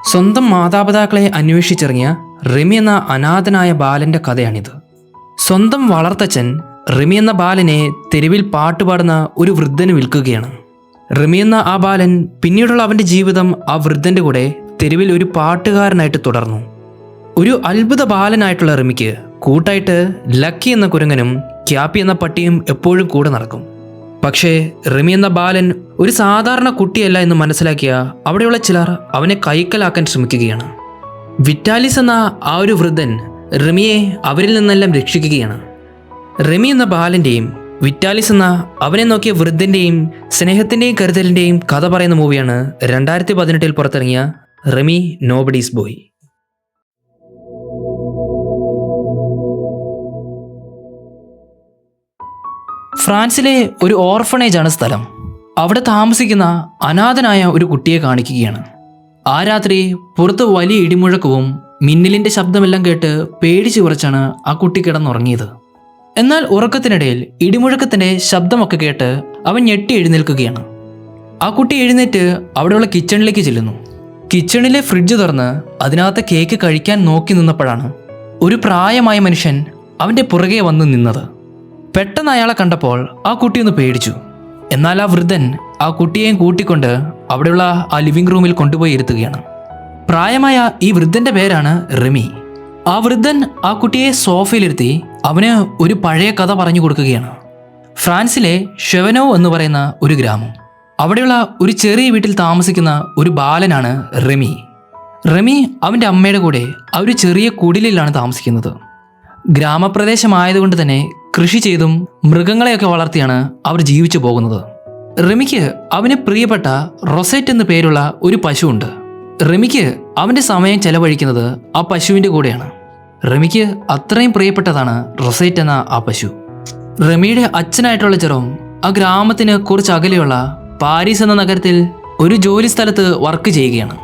സ്വന്തം മാതാപിതാക്കളെ അന്വേഷിച്ചിറങ്ങിയ റിമി എന്ന അനാഥനായ ബാലന്റെ കഥയാണിത്. സ്വന്തം വളർത്തച്ഛൻ റിമി എന്ന ബാലനെ തെരുവിൽ പാട്ടുപാടുന്ന ഒരു വൃദ്ധന് വിൽക്കുകയാണ്. റിമി എന്ന ആ ബാലൻ പിന്നീടുള്ള അവൻ്റെ ജീവിതം ആ വൃദ്ധൻ്റെ കൂടെ തെരുവിൽ ഒരു പാട്ടുകാരനായിട്ട് തുടർന്നു. ഒരു അത്ഭുത ബാലനായിട്ടുള്ള റിമിക്ക് കൂട്ടായിട്ട് ലക്കി എന്ന കുരങ്ങനും ക്യാപ്പി എന്ന പട്ടിയും എപ്പോഴും കൂടെ നടക്കും. പക്ഷേ റിമി എന്ന ബാലൻ ഒരു സാധാരണ കുട്ടിയല്ല എന്ന് മനസ്സിലാക്കിയ അവിടെയുള്ള ചിലർ അവനെ കൈക്കലാക്കാൻ ശ്രമിക്കുകയാണ്. വിറ്റാലിസ് എന്ന ആ ഒരു വൃദ്ധൻ റിമിയെ അവരിൽ നിന്നെല്ലാം രക്ഷിക്കുകയാണ്. റിമി എന്ന ബാലൻ്റെയും വിറ്റാലിസ് എന്ന അവനെ നോക്കിയ വൃദ്ധൻ്റെയും സ്നേഹത്തിൻ്റെയും കരുതലിൻ്റെയും കഥ പറയുന്ന മൂവിയാണ് 2018 പുറത്തിറങ്ങിയ റിമി നോബഡീസ് ബോയ്. ഫ്രാൻസിലെ ഒരു ഓർഫണേജാണ് സ്ഥലം. അവിടെ താമസിക്കുന്ന അനാഥനായ ഒരു കുട്ടിയെ കാണിക്കുകയാണ്. ആ രാത്രി പുറത്ത് വലിയ ഇടിമുഴക്കവും മിന്നലിൻ്റെ ശബ്ദമെല്ലാം കേട്ട് പേടിച്ച് വിറച്ചാണ് ആ കുട്ടി കിടന്നുറങ്ങിയത്. എന്നാൽ ഉറക്കത്തിനിടയിൽ ഇടിമുഴക്കത്തിൻ്റെ ശബ്ദമൊക്കെ കേട്ട് അവൻ ഞെട്ടി എഴുന്നേൽക്കുകയാണ്. ആ കുട്ടി എഴുന്നേറ്റ് അവിടെയുള്ള കിച്ചണിലേക്ക് ചെല്ലുന്നു. കിച്ചണിലെ ഫ്രിഡ്ജ് തുറന്ന് അതിനകത്ത് കേക്ക് കഴിക്കാൻ നോക്കി നിന്നപ്പോഴാണ് ഒരു പ്രായമായ മനുഷ്യൻ അവൻ്റെ പുറകെ വന്ന് നിന്നത്. പെട്ടെന്ന് അയാളെ കണ്ടപ്പോൾ ആ കുട്ടി ഒന്ന് പേടിച്ചു. എന്നാൽ ആ വൃദ്ധൻ ആ കുട്ടിയെയും കൂട്ടിക്കൊണ്ട് അവിടെയുള്ള ആ ലിവിംഗ് റൂമിൽ കൊണ്ടുപോയി ഇരുത്തുകയാണ്. പ്രായമായ ഈ വൃദ്ധൻ്റെ പേരാണ് റിമി. ആ വൃദ്ധൻ ആ കുട്ടിയെ സോഫയിലിരുത്തി അവന് ഒരു പഴയ കഥ പറഞ്ഞു കൊടുക്കുകയാണ്. ഫ്രാൻസിലെ ഷെവനോ എന്ന് പറയുന്ന ഒരു ഗ്രാമം, അവിടെയുള്ള ഒരു ചെറിയ വീട്ടിൽ താമസിക്കുന്ന ഒരു ബാലനാണ് റിമി. റിമി അവൻ്റെ അമ്മയുടെ കൂടെ ആ ഒരു ചെറിയ കുടിലിലാണ് താമസിക്കുന്നത്. ഗ്രാമപ്രദേശമായതുകൊണ്ട് തന്നെ കൃഷി ചെയ്തും മൃഗങ്ങളെയൊക്കെ വളർത്തിയാണ് അവർ ജീവിച്ചു പോകുന്നത്. റിമിക്ക് അവന് പ്രിയപ്പെട്ട റൊസെറ്റ് എന്ന പേരുള്ള ഒരു പശുവുണ്ട്. റിമിക്ക് അവൻ്റെ സമയം ചെലവഴിക്കുന്നത് ആ പശുവിൻ്റെ കൂടെയാണ്. റിമിക്ക് അത്രയും പ്രിയപ്പെട്ടതാണ് റൊസെറ്റ് എന്ന ആ പശു. റിമിയുടെ അച്ഛനായിട്ടുള്ള ജെറോം ആ ഗ്രാമത്തിന് കുറച്ച് അകലെയുള്ള പാരീസ് എന്ന നഗരത്തിൽ ഒരു ജോലി സ്ഥലത്ത് വർക്ക് ചെയ്യുകയാണ്.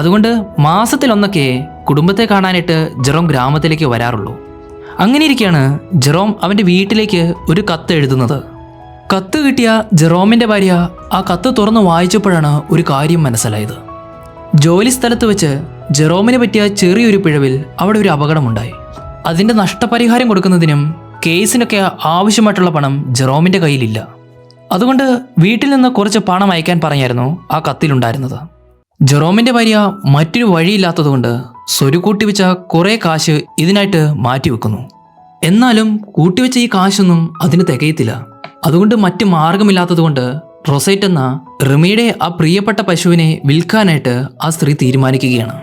അതുകൊണ്ട് മാസത്തിലൊന്നൊക്കെ കുടുംബത്തെ കാണാനായിട്ട് ജെറോം ഗ്രാമത്തിലേക്ക് വരാറുള്ളൂ. അങ്ങനെയിരിക്കെയാണ് ജെറോം അവൻ്റെ വീട്ടിലേക്ക് ഒരു കത്ത് എഴുതുന്നത്. കത്ത് കിട്ടിയ ജെറോമിൻ്റെ ഭാര്യ ആ കത്ത് തുറന്ന് വായിച്ചപ്പോഴാണ് ഒരു കാര്യം മനസ്സിലായത്. ജോലി സ്ഥലത്ത് വെച്ച് ജെറോമിന് പറ്റിയ ചെറിയൊരു പിഴവിൽ അവിടെ ഒരു അപകടമുണ്ടായി. അതിൻ്റെ നഷ്ടപരിഹാരം കൊടുക്കുന്നതിനും കേസിനൊക്കെ ആവശ്യമായിട്ടുള്ള പണം ജെറോമിൻ്റെ കയ്യിലില്ല. അതുകൊണ്ട് വീട്ടിൽ നിന്ന് കുറച്ച് പണം അയക്കാൻ പറഞ്ഞായിരുന്നു ആ കത്തിലുണ്ടായിരുന്നത്. ജെറോമിൻ്റെ ഭാര്യ മറ്റൊരു വഴിയില്ലാത്തതുകൊണ്ട് സ്വരുക്കൂട്ടിവെച്ച കുറേ കാശ് ഇതിനായിട്ട് മാറ്റിവെക്കുന്നു. എന്നാലും കൂട്ടിവെച്ച ഈ കാശൊന്നും അതിന് തികയത്തില്ല. അതുകൊണ്ട് മറ്റ് മാർഗമില്ലാത്തതുകൊണ്ട് റൊസെറ്റ് എന്ന റിമിയുടെ ആ പ്രിയപ്പെട്ട പശുവിനെ വിൽക്കാനായിട്ട് ആ സ്ത്രീ തീരുമാനിക്കുകയാണ്.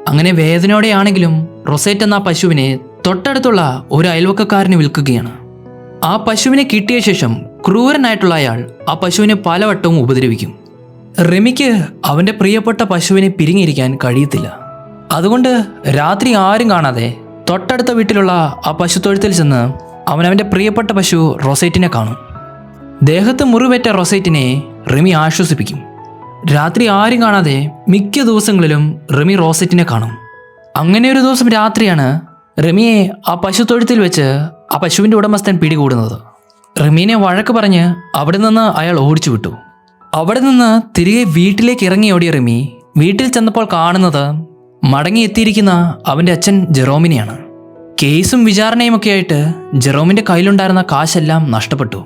അങ്ങനെ വേദനയോടെയാണെങ്കിലും റൊസെറ്റ് എന്ന പശുവിനെ തൊട്ടടുത്തുള്ള ഒരു അയൽവക്കക്കാരന് വിൽക്കുകയാണ്. ആ പശുവിനെ കിട്ടിയ ശേഷം ക്രൂരനായിട്ടുള്ള അയാൾ ആ പശുവിനെ പലവട്ടവും ഉപദ്രവിക്കും. റിമിക്ക് അവൻ്റെ പ്രിയപ്പെട്ട പശുവിനെ പിരിഞ്ഞിരിക്കാൻ കഴിയത്തില്ല. അതുകൊണ്ട് രാത്രി ആരും കാണാതെ തൊട്ടടുത്ത വീട്ടിലുള്ള ആ പശുത്തൊഴുത്തിൽ ചെന്ന് അവനവൻ്റെ പ്രിയപ്പെട്ട പശു റൊസെറ്റിനെ കാണും. ദേഹത്ത് മുറിവേറ്റ റൊസെറ്റിനെ റിമി ആശ്വസിപ്പിക്കും. രാത്രി ആരും കാണാതെ മിക്ക ദിവസങ്ങളിലും റിമി റൊസെറ്റിനെ കാണും. അങ്ങനെ ഒരു ദിവസം രാത്രിയാണ് റിമിയെ ആ പശുത്തൊഴുത്തിൽ വെച്ച് ആ പശുവിൻ്റെ ഉടമസ്ഥൻ പിടികൂടുന്നത്. റിമീനെ വഴക്ക് പറഞ്ഞ് അവിടെ നിന്ന് അയാൾ ഓടിച്ചു വിട്ടു. അവിടെ നിന്ന് തിരികെ വീട്ടിലേക്ക് ഇറങ്ങി ഓടിയ റിമി വീട്ടിൽ ചെന്നപ്പോൾ കാണുന്നത് മടങ്ങിയെത്തിയിരിക്കുന്ന അവൻ്റെ അച്ഛൻ ജെറോമിനെയാണ്. കേസും വിചാരണയുമൊക്കെ ആയിട്ട് ജെറോമിൻ്റെ കയ്യിലുണ്ടായിരുന്ന കാശെല്ലാം നഷ്ടപ്പെട്ടു.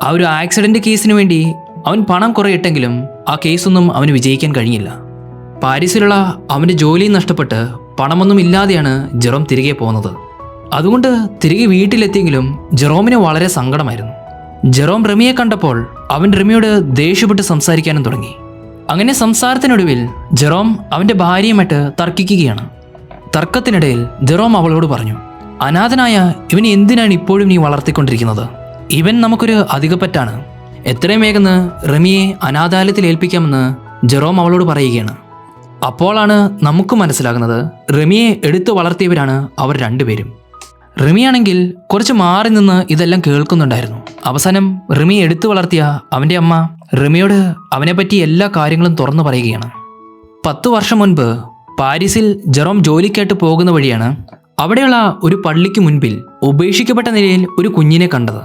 ആ ഒരു ആക്സിഡന്റ് കേസിന് വേണ്ടി അവൻ പണം കുറേ ഇട്ടെങ്കിലും ആ കേസൊന്നും അവന് വിജയിക്കാൻ കഴിഞ്ഞില്ല. പാരീസിലുള്ള അവൻ്റെ ജോലിയും നഷ്ടപ്പെട്ട് പണമൊന്നും ഇല്ലാതെയാണ് ജെറോം തിരികെ പോകുന്നത്. അതുകൊണ്ട് തിരികെ വീട്ടിലെത്തിയെങ്കിലും ജെറോമിന് വളരെ സങ്കടമായിരുന്നു. ജെറോം റിമിയെ കണ്ടപ്പോൾ അവൻ റിമിയോട് ദേഷ്യപ്പെട്ട് സംസാരിക്കാനും തുടങ്ങി. അങ്ങനെ സംസാരത്തിനൊടുവിൽ ജെറോം അവൻ്റെ ഭാര്യയുമായിട്ട് തർക്കിക്കുകയാണ്. തർക്കത്തിനിടയിൽ ജെറോം അവളോട് പറഞ്ഞു, അനാഥനായ ഇവനെ എന്തിനാണ് ഇപ്പോഴും നീ വളർത്തിക്കൊണ്ടിരിക്കുന്നത്? ഇവൻ നമുക്കൊരു അധികപ്പറ്റാണ്. എത്രയും വേഗം റിമിയെ അനാഥാലയത്തിൽ ഏൽപ്പിക്കാമെന്ന് ജെറോം അവളോട് പറയുകയാണ്. അപ്പോഴാണ് നമുക്ക് മനസ്സിലാകുന്നത് റിമിയെ എടുത്തു വളർത്തിയവരാണ് അവർ രണ്ടുപേരും. റിമിയാണെങ്കിൽ കുറച്ച് മാറി നിന്ന് ഇതെല്ലാം കേൾക്കുന്നുണ്ടായിരുന്നു. അവസാനം റിമി എടുത്തു വളർത്തിയ അവൻ്റെ അമ്മ റിമിയോട് അവനെപ്പറ്റി എല്ലാ കാര്യങ്ങളും തുറന്നു പറയുകയാണ്. 10 വർഷം മുൻപ് പാരീസിൽ ജെറോം ജോലിക്കായിട്ട് പോകുന്ന വഴിയാണ് അവിടെയുള്ള ഒരു പള്ളിക്ക് മുൻപിൽ ഉപേക്ഷിക്കപ്പെട്ട നിലയിൽ ഒരു കുഞ്ഞിനെ കണ്ടത്.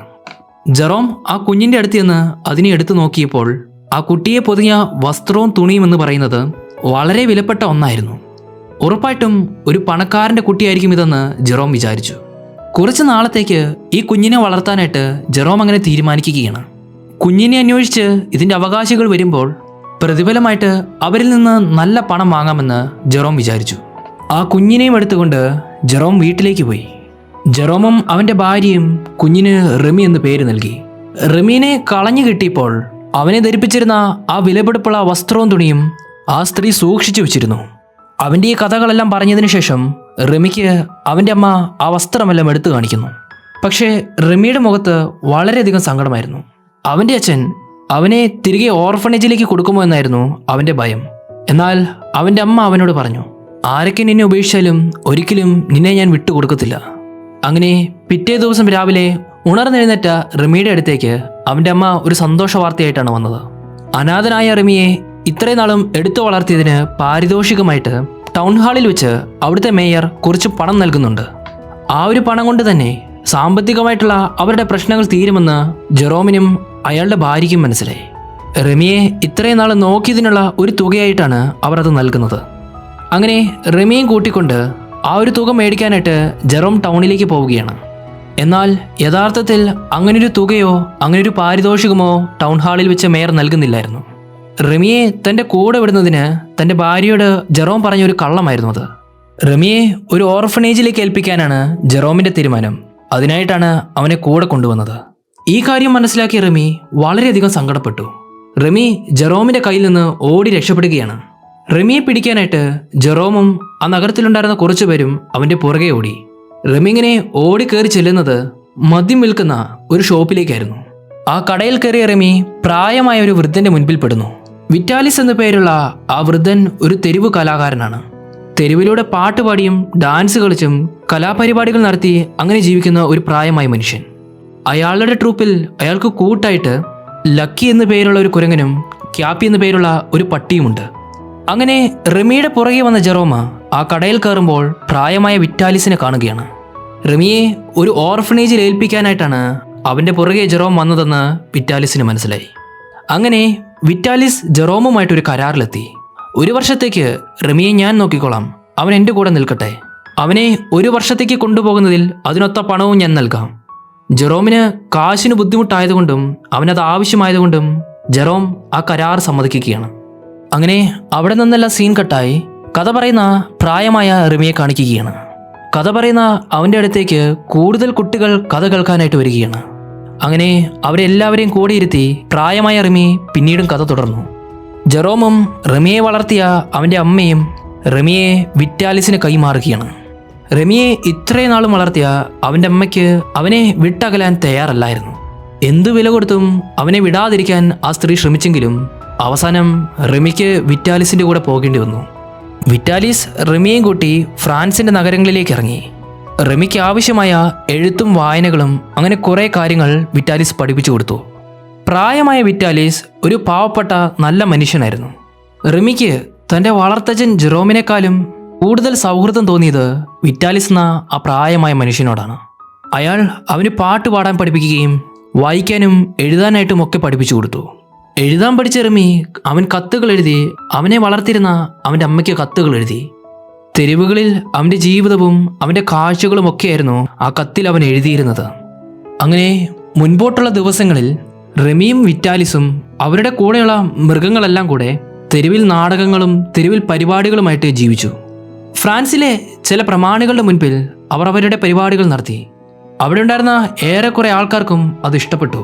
ജെറോം ആ കുഞ്ഞിൻ്റെ അടുത്ത് ചെന്ന് അതിനെ എടുത്തു നോക്കിയപ്പോൾ ആ കുട്ടിയെ പൊതിഞ്ഞ വസ്ത്രവും തുണിയും എന്ന് പറയുന്നത് വളരെ വിലപ്പെട്ട ഒന്നായിരുന്നു. ഉറപ്പായിട്ടും ഒരു പണക്കാരൻ്റെ കുട്ടിയായിരിക്കും ഇതെന്ന് ജെറോം വിചാരിച്ചു. കുറച്ച് നാളത്തേക്ക് ഈ കുഞ്ഞിനെ വളർത്താനായിട്ട് ജെറോം അങ്ങനെ തീരുമാനിക്കുകയാണ്. കുഞ്ഞിനെ അന്വേഷിച്ച് ഇതിൻ്റെ അവകാശികൾ വരുമ്പോൾ പ്രതിഫലമായിട്ട് അവരിൽ നിന്ന് നല്ല പണം വാങ്ങാമെന്ന് ജെറോം വിചാരിച്ചു. ആ കുഞ്ഞിനെയും എടുത്തുകൊണ്ട് ജെറോം വീട്ടിലേക്ക് പോയി. ജെറോമും അവൻ്റെ ഭാര്യയും കുഞ്ഞിന് റെമി എന്ന് പേര് നൽകി. റെമീനെ കളഞ്ഞു കിട്ടിയപ്പോൾ അവനെ ധരിപ്പിച്ചിരുന്ന ആ വിലപിടിപ്പുള്ള വസ്ത്രവും തുണിയും ആ സ്ത്രീ സൂക്ഷിച്ചു വെച്ചിരുന്നു. അവൻ്റെ ഈ കഥകളെല്ലാം പറഞ്ഞതിന് ശേഷം റെമിക്ക് അവൻ്റെ അമ്മ ആ വസ്ത്രമെല്ലാം എടുത്തു കാണിക്കുന്നു. പക്ഷേ റെമിയുടെ മുഖത്ത് വളരെയധികം സങ്കടമായിരുന്നു. അവൻ്റെ അച്ഛൻ അവനെ തിരികെ ഓർഫണേജിലേക്ക് കൊടുക്കുമോ എന്നായിരുന്നു അവൻ്റെ ഭയം. എന്നാൽ അവൻ്റെ അമ്മ അവനോട് പറഞ്ഞു, ആരൊക്കെ നിന്നെ ഉപേക്ഷിച്ചാലും ഒരിക്കലും നിന്നെ ഞാൻ വിട്ടുകൊടുക്കത്തില്ല. അങ്ങനെ പിറ്റേ ദിവസം രാവിലെ ഉണർന്നെഴുന്നേറ്റ റെമിയുടെ അടുത്തേക്ക് അവൻ്റെ അമ്മ ഒരു സന്തോഷ വാർത്തയായിട്ടാണ് വന്നത്. അനാഥനായ റെമിയെ ഇത്രയും നാളും എടുത്തു വളർത്തിയതിന് പാരിതോഷികമായിട്ട് ടൗൺ ഹാളിൽ വെച്ച് അവിടുത്തെ മേയർ കുറച്ച് പണം നൽകുന്നുണ്ട്. ആ ഒരു പണം കൊണ്ട് തന്നെ സാമ്പത്തികമായിട്ടുള്ള അവരുടെ പ്രശ്നങ്ങൾ തീരുമെന്ന് ജെറോമിനും അയാളുടെ ഭാര്യയ്ക്കും മനസ്സിലായി. റെമിയെ ഇത്രയും നാൾ നോക്കിയതിനുള്ള ഒരു തുകയായിട്ടാണ് അവർ അത് നൽകുന്നത്. അങ്ങനെ റെമിയും കൂട്ടിക്കൊണ്ട് ആ ഒരു തുക മേടിക്കാനായിട്ട് ജെറോം ടൗണിലേക്ക് പോവുകയാണ്. എന്നാൽ യഥാർത്ഥത്തിൽ അങ്ങനൊരു തുകയോ അങ്ങനൊരു പാരിതോഷികമോ ടൗൺ ഹാളിൽ വെച്ച് മേയർ നൽകുന്നില്ലായിരുന്നു. റെമിയെ തൻ്റെ കൂടെ വിടുന്നതിന് തൻ്റെ ഭാര്യയോട് ജെറോം പറഞ്ഞൊരു കള്ളമായിരുന്നു അത്. റെമിയെ ഒരു ഓർഫണേജിലേക്ക് ഏൽപ്പിക്കാനാണ് ജെറോമിൻ്റെ തീരുമാനം. അതിനായിട്ടാണ് അവനെ കൂടെ കൊണ്ടുവന്നത്. ഈ കാര്യം മനസ്സിലാക്കിയ റെമി വളരെയധികം സങ്കടപ്പെട്ടു. റെമി ജെറോമിൻ്റെ കയ്യിൽ നിന്ന് ഓടി രക്ഷപ്പെടുകയാണ്. റെമിയെ പിടിക്കാനായിട്ട് ജെറോമും ആ നഗരത്തിലുണ്ടായിരുന്ന കുറച്ചു പേരും അവൻ്റെ പുറകെ ഓടി. റെമി ഇങ്ങനെ ഓടിക്കേറി ചെല്ലുന്നത് മദ്യം വിൽക്കുന്ന ഒരു ഷോപ്പിലേക്കായിരുന്നു. ആ കടയിൽ കയറിയ റെമി പ്രായമായ ഒരു വൃദ്ധന്റെ മുൻപിൽ പെടുന്നു. വിറ്റാലിസ് എന്നു പേരുള്ള ആ വൃദ്ധൻ ഒരു തെരുവ് കലാകാരനാണ്. തെരുവിലൂടെ പാട്ടുപാടിയും ഡാൻസ് കളിച്ചും കലാപരിപാടികൾ നടത്തി അങ്ങനെ ജീവിക്കുന്ന ഒരു പ്രായമായ മനുഷ്യൻ. അയാളുടെ ട്രൂപ്പിൽ അയാൾക്ക് കൂട്ടായിട്ട് ലക്കി എന്നു പേരുള്ള ഒരു കുരങ്ങനും ക്യാപ്പി എന്നു പേരുള്ള ഒരു പട്ടിയുമുണ്ട്. അങ്ങനെ റെമിയുടെ പുറകെ വന്ന ജെറോമ ആ കടയിൽ കയറുമ്പോൾ പ്രായമായ വിറ്റാലിസിനെ കാണുകയാണ്. റെമിയെ ഒരു ഓർഫണേജിൽ ഏൽപ്പിക്കാനായിട്ടാണ് അവൻ്റെ പുറകെ ജെറോം വന്നതെന്ന് വിറ്റാലിസിന് മനസ്സിലായി. അങ്ങനെ വിറ്റാലിസ് ജെറോമുമായിട്ടൊരു കരാറിലെത്തി. 1 വർഷത്തേക്ക് റെമിയെ ഞാൻ നോക്കിക്കോളാം, അവൻ എൻ്റെ കൂടെ നിൽക്കട്ടെ. അവനെ 1 വർഷത്തേക്ക് കൊണ്ടുപോകുന്നതിൽ അതിനൊത്ത പണവും ഞാൻ നൽകാം. ജെറോമിന് കാശിന് ബുദ്ധിമുട്ടായതുകൊണ്ടും അവനത് ആവശ്യമായതുകൊണ്ടും ജെറോം ആ കരാർ സമ്മതിക്കുകയാണ്. അങ്ങനെ അവിടെ നിന്നെല്ലാം സീൻ കട്ടായി കഥ പറയുന്ന പ്രായമായ റെമിയെ കാണിക്കുകയാണ്. കഥ പറയുന്ന അവൻ്റെ അടുത്തേക്ക് കൂടുതൽ കുട്ടികൾ കഥ കേൾക്കാനായിട്ട് വരികയാണ്. അങ്ങനെ അവരെല്ലാവരെയും കൂടിയിരുത്തി പ്രായമായ റെമി പിന്നീടും കഥ തുടർന്നു. ജെറോമും റെമിയെ വളർത്തിയ അവൻ്റെ അമ്മയും റെമിയെ വിറ്റാലിസിന് കൈമാറുകയാണ്. റെമിയെ ഇത്രയും നാളും വളർത്തിയ അവൻ്റെ അമ്മയ്ക്ക് അവനെ വിട്ടകലാൻ തയ്യാറല്ലായിരുന്നു. എന്തു വില കൊടുത്തും അവനെ വിടാതിരിക്കാൻ ആ സ്ത്രീ ശ്രമിച്ചെങ്കിലും അവസാനം റെമിക്ക് വിറ്റാലിസിൻ്റെ കൂടെ പോകേണ്ടി വന്നു. വിറ്റാലിസ് റെമിയെയും കൂട്ടി ഫ്രാൻസിൻ്റെ നഗരങ്ങളിലേക്ക് ഇറങ്ങി. റെമിക്ക് ആവശ്യമായ എഴുത്തും വായനകളും അങ്ങനെ കുറേ കാര്യങ്ങൾ വിറ്റാലിസ് പഠിപ്പിച്ചു കൊടുത്തു. പ്രായമായ വിറ്റാലിസ് ഒരു പാവപ്പെട്ട നല്ല മനുഷ്യനായിരുന്നു. റെമിക്ക് തൻ്റെ വളർത്തച്ഛൻ ജെറോമിനേക്കാളും കൂടുതൽ സൗഹൃദം തോന്നിയത് വിറ്റാലിസ് എന്ന ആ പ്രായമായ മനുഷ്യനോടാണ്. അയാൾ അവന് പാട്ട് പാടാൻ പഠിപ്പിക്കുകയും വായിക്കാനും എഴുതാനായിട്ടും ഒക്കെ പഠിപ്പിച്ചു കൊടുത്തു. എഴുതാൻ പഠിച്ച റെമി അവൻ കത്തുകൾ എഴുതി അവനെ വളർത്തിയിരുന്ന അവൻ്റെ അമ്മയ്ക്ക് കത്തുകൾ എഴുതി. തെരുവുകളിൽ അവൻ്റെ ജീവിതവും അവൻ്റെ കാഴ്ചകളും ഒക്കെയായിരുന്നു ആ കത്തിൽ അവൻ എഴുതിയിരുന്നത്. അങ്ങനെ മുൻപോട്ടുള്ള ദിവസങ്ങളിൽ റെമിയും വിറ്റാലിസും അവരുടെ കൂടെയുള്ള മൃഗങ്ങളെല്ലാം കൂടെ തെരുവിൽ നാടകങ്ങളും തെരുവിൽ പരിപാടികളുമായിട്ട് ജീവിച്ചു. ഫ്രാൻസിലെ ചില പ്രമാണികളുടെ മുൻപിൽ അവർ അവരുടെ പരിപാടികൾ നടത്തി. അവിടെ ഉണ്ടായിരുന്ന ഏറെക്കുറെ ആൾക്കാർക്കും അത് ഇഷ്ടപ്പെട്ടു.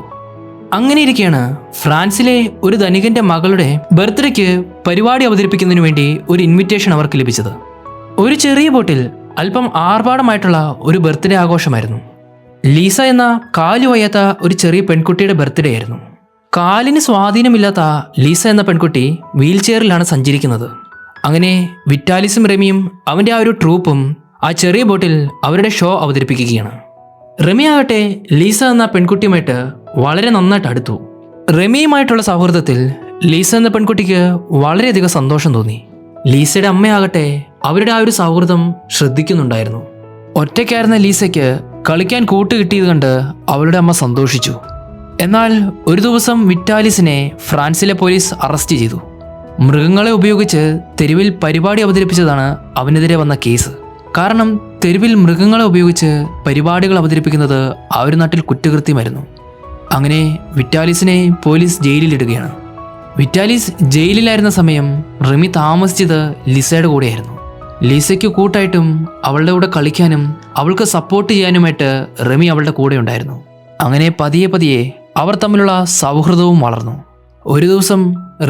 അങ്ങനെ ഇരിക്കെയാണ് ഫ്രാൻസിലെ ഒരു ധനികന്റെ മകളുടെ ബർത്ത്ഡേക്ക് പരിപാടി അവതരിപ്പിക്കുന്നതിന് വേണ്ടി ഒരു ഇൻവിറ്റേഷൻ അവർക്ക് ലഭിച്ചത്. ഒരു ചെറിയ ബോട്ടിൽ അല്പം ആർഭാടമായിട്ടുള്ള ഒരു ബർത്ത്ഡേ ആഘോഷമായിരുന്നു. ലീസ എന്ന കാലു വയ്യാത്ത ഒരു ചെറിയ പെൺകുട്ടിയുടെ ബർത്ത്ഡേ ആയിരുന്നു. കാലിന് സ്വാധീനമില്ലാത്ത ലീസ എന്ന പെൺകുട്ടി വീൽ ചെയറിലാണ് സഞ്ചരിക്കുന്നത്. അങ്ങനെ വിറ്റാലിസും റെമിയും അവൻ്റെ ആ ഒരു ട്രൂപ്പും ആ ചെറിയ ബോട്ടിൽ അവരുടെ ഷോ അവതരിപ്പിക്കുകയാണ്. റെമി ആകട്ടെ ലീസ എന്ന പെൺകുട്ടിയുമായിട്ട് വളരെ നന്നായിട്ട് അടുത്തു. റെമിയുമായിട്ടുള്ള സൗഹൃദത്തിൽ ലീസ എന്ന പെൺകുട്ടിക്ക് വളരെയധികം സന്തോഷം തോന്നി. ലീസയുടെ അമ്മയാകട്ടെ അവരുടെ ആ ഒരു സൗഹൃദം ശ്രദ്ധിക്കുന്നുണ്ടായിരുന്നു. ഒറ്റയ്ക്കായിരുന്ന ലീസയ്ക്ക് കളിക്കാൻ കൂട്ടുകിട്ടിയത് കണ്ട് അവളുടെ അമ്മ സന്തോഷിച്ചു. എന്നാൽ ഒരു ദിവസം വിറ്റാലിസിനെ ഫ്രാൻസിലെ പോലീസ് അറസ്റ്റ് ചെയ്തു. മൃഗങ്ങളെ ഉപയോഗിച്ച് തെരുവിൽ പരിപാടി അവതരിപ്പിച്ചതാണ് അവനെതിരെ വന്ന കേസ്. കാരണം തെരുവിൽ മൃഗങ്ങളെ ഉപയോഗിച്ച് പരിപാടികൾ അവതരിപ്പിക്കുന്നത് ആ ഒരു നാട്ടിൽ കുറ്റകൃത്യമായിരുന്നു. അങ്ങനെ വിറ്റാലിസിനെ പോലീസ് ജയിലിലിടുകയാണ്. വിറ്റാലിസ് ജയിലിലായിരുന്ന സമയം റിമി താമസിച്ചത് ലിസയുടെ കൂടെയായിരുന്നു. ലിസയ്ക്ക് കൂട്ടായിട്ടും അവളുടെ കൂടെ കളിക്കാനും അവൾക്ക് സപ്പോർട്ട് ചെയ്യാനുമായിട്ട് റിമി അവളുടെ കൂടെ ഉണ്ടായിരുന്നു. അങ്ങനെ പതിയെ പതിയെ അവർ തമ്മിലുള്ള സൗഹൃദവും വളർന്നു. ഒരു ദിവസം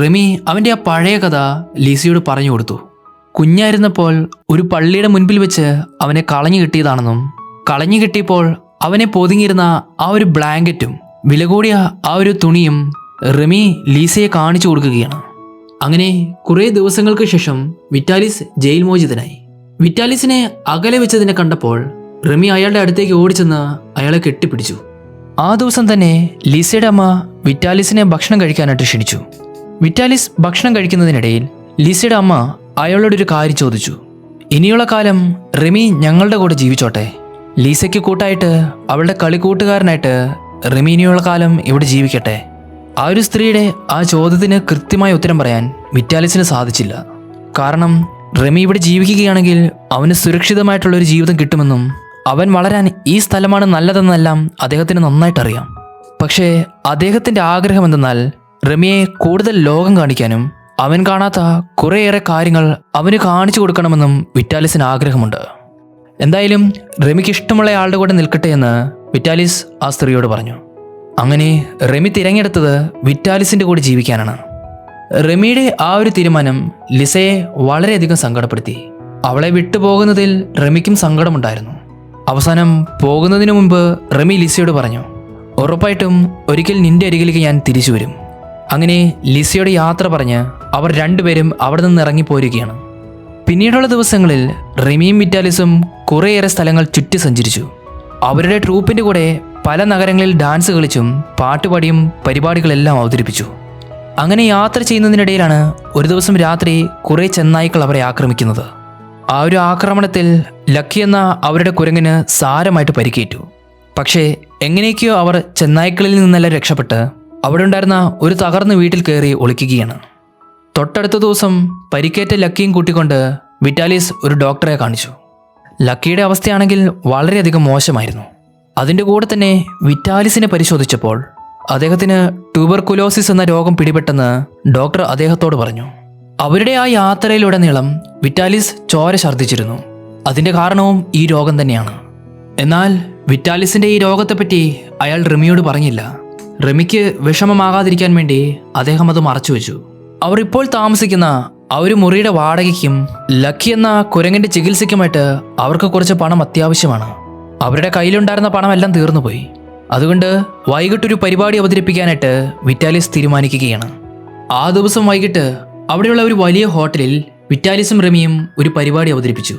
റിമി അവൻ്റെ ആ പഴയ കഥ ലിസയോട് പറഞ്ഞു കൊടുത്തു. കുഞ്ഞായിരുന്നപ്പോൾ ഒരു പള്ളിയുടെ മുൻപിൽ വെച്ച് അവനെ കളഞ്ഞു കിട്ടിയതാണെന്നും കളഞ്ഞു കിട്ടിയപ്പോൾ അവനെ പൊതിങ്ങിയിരുന്ന ആ ഒരു ബ്ലാങ്കറ്റും വില കൂടിയ ആ ഒരു തുണിയും റിമി ലീസയെ കാണിച്ചു കൊടുക്കുകയാണ്. അങ്ങനെ കുറേ ദിവസങ്ങൾക്ക് ശേഷം വിറ്റാലിസ് ജയിൽ മോചിതനായി. വിറ്റാലിസിനെ അകലെ വെച്ചതിനെ കണ്ടപ്പോൾ റിമി അയാളുടെ അടുത്തേക്ക് ഓടിച്ചെന്ന് അയാളെ കെട്ടിപ്പിടിച്ചു. ആ ദിവസം തന്നെ ലീസയുടെ അമ്മ വിറ്റാലിസിനെ ഭക്ഷണം കഴിക്കാനായിട്ട് ക്ഷണിച്ചു. വിറ്റാലിസ് ഭക്ഷണം കഴിക്കുന്നതിനിടയിൽ ലീസയുടെ അമ്മ അയാളോട് ഒരു കാര്യം ചോദിച്ചു. ഇനിയുള്ള കാലം റിമി ഞങ്ങളുടെ കൂടെ ജീവിച്ചോട്ടെ. ലീസയ്ക്ക് കൂട്ടായിട്ട് അവളുടെ കളിക്കൂട്ടുകാരനായിട്ട് റിമി ഇനിയുള്ള കാലം ഇവിടെ ജീവിക്കട്ടെ. ആ ഒരു സ്ത്രീയുടെ ആ ചോദ്യത്തിന് കൃത്യമായ ഉത്തരം പറയാൻ വിറ്റാലിസിന് സാധിച്ചില്ല. കാരണം റിമി ഇവിടെ ജീവിക്കുകയാണെങ്കിൽ അവന് സുരക്ഷിതമായിട്ടുള്ളൊരു ജീവിതം കിട്ടുമെന്നും അവൻ വളരാൻ ഈ സ്ഥലമാണ് നല്ലതെന്നെല്ലാം അദ്ദേഹത്തിന് നന്നായിട്ടറിയാം. പക്ഷേ അദ്ദേഹത്തിൻ്റെ ആഗ്രഹം എന്തെന്നാൽ റിമിയെ കൂടുതൽ ലോകം കാണിക്കാനും അവൻ കാണാത്ത കുറേയേറെ കാര്യങ്ങൾ അവന് കാണിച്ചു കൊടുക്കണമെന്നും വിറ്റാലിസിന് ആഗ്രഹമുണ്ട്. എന്തായാലും റിമിക്ക് ഇഷ്ടമുള്ള ആളുടെ കൂടെ നിൽക്കട്ടെ എന്ന് വിറ്റാലിസ് ആ സ്ത്രീയോട് പറഞ്ഞു. അങ്ങനെ റിമി തിരഞ്ഞെടുത്തത് വിറ്റാലിസിൻ്റെ കൂടെ ജീവിക്കാനാണ്. റിമിയുടെ ആ ഒരു തീരുമാനം ലിസയെ വളരെയധികം സങ്കടപ്പെടുത്തി. അവളെ വിട്ടുപോകുന്നതിൽ റിമിക്കും സങ്കടമുണ്ടായിരുന്നു. അവസാനം പോകുന്നതിന് മുമ്പ് റിമി ലിസയോട് പറഞ്ഞു, ഉറപ്പായിട്ടും ഒരിക്കൽ നിന്റെ അരികിലേക്ക് ഞാൻ തിരിച്ചു വരും. അങ്ങനെ ലിസയോട് യാത്ര പറഞ്ഞ് അവർ രണ്ടുപേരും അവിടെ നിന്ന് ഇറങ്ങിപ്പോരുകയാണ്. പിന്നീടുള്ള ദിവസങ്ങളിൽ റിമിയും വിറ്റാലിസും കുറേയേറെ സ്ഥലങ്ങൾ ചുറ്റി സഞ്ചരിച്ചു. അവരുടെ ട്രൂപ്പിൻ്റെ കൂടെ പല നഗരങ്ങളിൽ ഡാൻസ് കളിച്ചും പാട്ടുപാടിയും പരിപാടികളെല്ലാം അവതരിപ്പിച്ചു. അങ്ങനെ യാത്ര ചെയ്യുന്നതിനിടയിലാണ് ഒരു ദിവസം രാത്രി കുറേ ചെന്നായ്ക്കൾ അവരെ ആക്രമിക്കുന്നത്. ആ ഒരു ആക്രമണത്തിൽ ലക്കി എന്ന അവരുടെ കുരങ്ങിന് സാരമായിട്ട് പരിക്കേറ്റു. പക്ഷേ എങ്ങനെയൊക്കെയോ അവർ ചെന്നായ്ക്കളിൽ നിന്നെല്ലാം രക്ഷപ്പെട്ട് അവിടെ ഉണ്ടായിരുന്ന ഒരു തകർന്ന വീട്ടിൽ കയറി ഒളിക്കുകയാണ്. തൊട്ടടുത്ത ദിവസം പരിക്കേറ്റ ലക്കിയും കൂട്ടിക്കൊണ്ട് വിറ്റാലിസ് ഒരു ഡോക്ടറെ കാണിച്ചു. ലക്കിയുടെ അവസ്ഥയാണെങ്കിൽ വളരെയധികം മോശമായിരുന്നു. അതിൻ്റെ കൂടെ തന്നെ വിറ്റാലിസിനെ പരിശോധിച്ചപ്പോൾ അദ്ദേഹത്തിന് ട്യൂബർകുലോസിസ് എന്ന രോഗം പിടിപെട്ടെന്ന് ഡോക്ടർ അദ്ദേഹത്തോട് പറഞ്ഞു. അവരുടെ ആ യാത്രയിലുടനീളം വിറ്റാലിസ് ചോര ഛർദ്ദിച്ചിരുന്നു. അതിൻ്റെ കാരണവും ഈ രോഗം തന്നെയാണ്. എന്നാൽ വിറ്റാലിസിൻ്റെ ഈ രോഗത്തെപ്പറ്റി അയാൾ റിമിയോട് പറഞ്ഞില്ല. റിമിക്ക് വിഷമമാകാതിരിക്കാൻ വേണ്ടി അദ്ദേഹം അത് മറച്ചുവെച്ചു. അവർ ഇപ്പോൾ താമസിക്കുന്ന ആ ഒരു മുറിയുടെ വാടകയ്ക്കും ലക്കി എന്ന കുരങ്ങിൻ്റെ ചികിത്സയ്ക്കുമായിട്ട് അവർക്ക് കുറച്ച് പണം അത്യാവശ്യമാണ്. അവരുടെ കയ്യിലുണ്ടായിരുന്ന പണമെല്ലാം തീർന്നുപോയി. അതുകൊണ്ട് വൈകിട്ടൊരു പരിപാടി അവതരിപ്പിക്കാനായിട്ട് വിറ്റാലിസ് തീരുമാനിക്കുകയാണ്. ആ ദിവസം വൈകിട്ട് അവിടെയുള്ള ഒരു വലിയ ഹോട്ടലിൽ വിറ്റാലിസും റിമിയും ഒരു പരിപാടി അവതരിപ്പിച്ചു.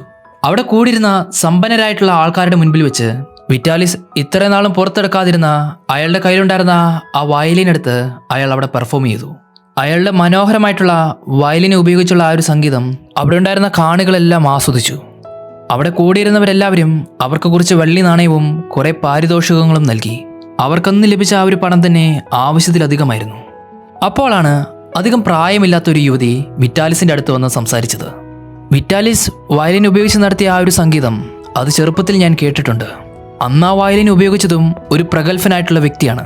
അവിടെ കൂടിയിരുന്ന സമ്പന്നരായിട്ടുള്ള ആൾക്കാരുടെ മുൻപിൽ വെച്ച് വിറ്റാലിസ് ഇത്ര നാളും പുറത്തെടുക്കാതിരുന്ന അയാളുടെ കയ്യിലുണ്ടായിരുന്ന ആ വയലിൻ എടുത്ത് അയാൾ അവിടെ പെർഫോം ചെയ്തു. അയാളുടെ മനോഹരമായിട്ടുള്ള വയലിനെ ഉപയോഗിച്ചുള്ള ആ ഒരു സംഗീതം അവിടെ ഉണ്ടായിരുന്ന കാണികളെല്ലാം ആസ്വദിച്ചു. അവിടെ കൂടിയിരുന്നവരെല്ലാവരും അവർക്ക് കുറച്ച് വെള്ളി നാണയവും കുറെ പാരിതോഷികങ്ങളും നൽകി. അവർക്കന്ന് ലഭിച്ച ആ ഒരു പണം തന്നെ ആവശ്യത്തിലധികമായിരുന്നു. അപ്പോഴാണ് അധികം പ്രായമില്ലാത്തൊരു യുവതി വിറ്റാലിസിന്റെ അടുത്ത് വന്ന് സംസാരിച്ചത്. വിറ്റാലിസ് വയലിൻ ഉപയോഗിച്ച് നടത്തിയ ആ ഒരു സംഗീതം അത് ചെറുപ്പത്തിൽ ഞാൻ കേട്ടിട്ടുണ്ട്. അന്ന് ആ വയലിൻ ഉപയോഗിച്ചതും ഒരു പ്രഗത്ഭനായിട്ടുള്ള വ്യക്തിയാണ്.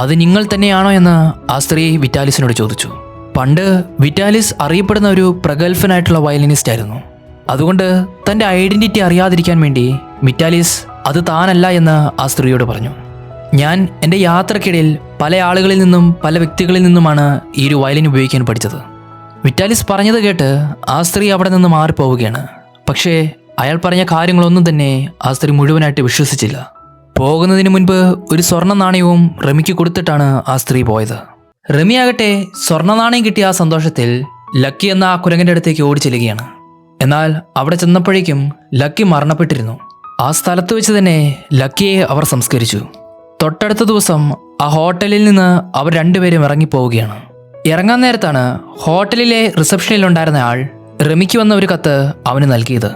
അത് നിങ്ങൾ തന്നെയാണോ എന്ന് ആ സ്ത്രീ വിറ്റാലിസിനോട് ചോദിച്ചു. പണ്ട് വിറ്റാലിസ് അറിയപ്പെടുന്ന ഒരു പ്രഗത്ഭനായിട്ടുള്ള വയലിനിസ്റ്റ് ആയിരുന്നു. അതുകൊണ്ട് തൻ്റെ ഐഡന്റിറ്റി അറിയാതിരിക്കാൻ വേണ്ടി വിറ്റാലിസ് അത് താനല്ല എന്ന് ആ സ്ത്രീയോട് പറഞ്ഞു. ഞാൻ എൻ്റെ യാത്രക്കിടയിൽ പല ആളുകളിൽ നിന്നും പല വ്യക്തികളിൽ നിന്നുമാണ് ഈ ഒരു വയലിൻ ഉപയോഗിക്കാൻ പഠിച്ചത്. വിറ്റാലിസ് പറഞ്ഞത് കേട്ട് ആ സ്ത്രീ അവിടെ നിന്ന് മാറിപ്പോവുകയാണ്. പക്ഷേ അയാൾ പറഞ്ഞ കാര്യങ്ങളൊന്നും തന്നെ ആ സ്ത്രീ മുഴുവനായിട്ട് വിശ്വസിച്ചില്ല. പോകുന്നതിന് മുൻപ് ഒരു സ്വർണ്ണ നാണയവും റമിക്ക് കൊടുത്തിട്ടാണ് ആ സ്ത്രീ പോയത്. റമി ആകട്ടെ സ്വർണ്ണ നാണയം കിട്ടിയ ആ സന്തോഷത്തിൽ ലക്കി എന്ന ആ കുരങ്ങൻ്റെ അടുത്തേക്ക് ഓടിച്ചെല്ലുകയാണ്. എന്നാൽ അവിടെ ചെന്നപ്പോഴേക്കും ലക്കി മരണപ്പെട്ടിരുന്നു. ആ സ്ഥലത്ത് വെച്ച് തന്നെ ലക്കിയെ അവർ സംസ്കരിച്ചു. തൊട്ടടുത്ത ദിവസം ആ ഹോട്ടലിൽ നിന്ന് അവർ രണ്ടുപേരും ഇറങ്ങിപ്പോവുകയാണ്. ഇറങ്ങാൻ നേരത്താണ് ഹോട്ടലിലെ റിസപ്ഷനിലുണ്ടായിരുന്ന ആൾ റമിക്ക് വന്ന ഒരു കത്ത് അവന് നൽകിയത്.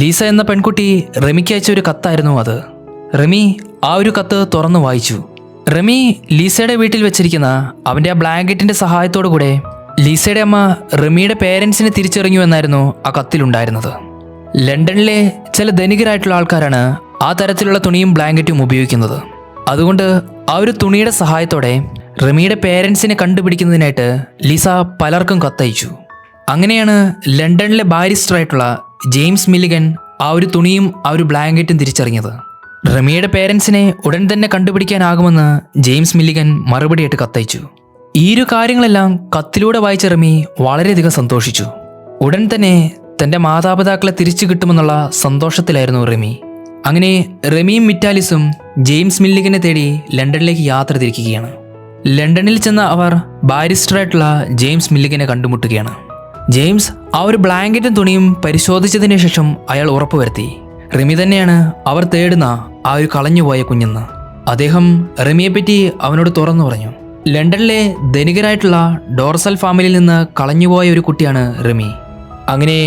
ലീസ എന്ന പെൺകുട്ടി റമിക്ക് അയച്ച ഒരു കത്തായിരുന്നു അത്. റമി ആ ഒരു കത്ത് തുറന്നു വായിച്ചു. റമി ലീസയുടെ വീട്ടിൽ വെച്ചിരിക്കുന്ന അവൻ്റെ ആ ബ്ലാങ്കറ്റിൻ്റെ സഹായത്തോടു കൂടെ ലീസയുടെ അമ്മ റിമിയുടെ പേരൻസിനെ തിരിച്ചറിഞ്ഞു എന്നായിരുന്നു ആ കത്തിലുണ്ടായിരുന്നത്. ലണ്ടനിലെ ചില ധനികരായിട്ടുള്ള ആൾക്കാരാണ് ആ തരത്തിലുള്ള തുണിയും ബ്ലാങ്കറ്റും ഉപയോഗിക്കുന്നത്. അതുകൊണ്ട് ആ ഒരു തുണിയുടെ സഹായത്തോടെ റിമിയുടെ പേരൻസിനെ കണ്ടുപിടിക്കുന്നതിനായിട്ട് ലീസ പലർക്കും കത്തയച്ചു. അങ്ങനെയാണ് ലണ്ടനിലെ ബാരിസ്റ്ററായിട്ടുള്ള ജെയിംസ് മില്ലിഗൻ ആ ഒരു തുണിയും ആ ഒരു ബ്ലാങ്കറ്റും തിരിച്ചറിഞ്ഞത്. റിമിയുടെ പേരൻസിനെ ഉടൻ തന്നെ കണ്ടുപിടിക്കാനാകുമെന്ന് ജെയിംസ് മില്ലിഗൻ മറുപടിയായിട്ട് കത്തയച്ചു. ഈ ഒരു കാര്യങ്ങളെല്ലാം കത്തിലൂടെ വായിച്ച റിമി വളരെയധികം സന്തോഷിച്ചു. ഉടൻ തന്നെ തൻ്റെ മാതാപിതാക്കളെ തിരിച്ചു കിട്ടുമെന്നുള്ള സന്തോഷത്തിലായിരുന്നു റിമി. അങ്ങനെ റിമിയും വിറ്റാലിസും ജെയിംസ് മില്ലിഗനെ തേടി ലണ്ടനിലേക്ക് യാത്ര തിരിക്കുകയാണ്. ലണ്ടനിൽ ചെന്ന അവർ ബാരിസ്റ്ററായിട്ടുള്ള ജെയിംസ് മില്ലിഗനെ കണ്ടുമുട്ടുകയാണ്. ജെയിംസ് ആ ഒരു ബ്ലാങ്കറ്റും തുണിയും പരിശോധിച്ചതിന് ശേഷം അയാൾ ഉറപ്പുവരുത്തി റിമി തന്നെയാണ് അവർ തേടുന്ന ആ ഒരു കളഞ്ഞുപോയ കുഞ്ഞെന്ന്. അദ്ദേഹം റിമിയെപ്പറ്റി അവനോട് തുറന്നു പറഞ്ഞു. ലണ്ടനിലെ ധനികരായിട്ടുള്ള ഡോർസൽ ഫാമിലിയിൽ നിന്ന് കളഞ്ഞുപോയ ഒരു കുട്ടിയാണ് റിമി. അങ്ങനെ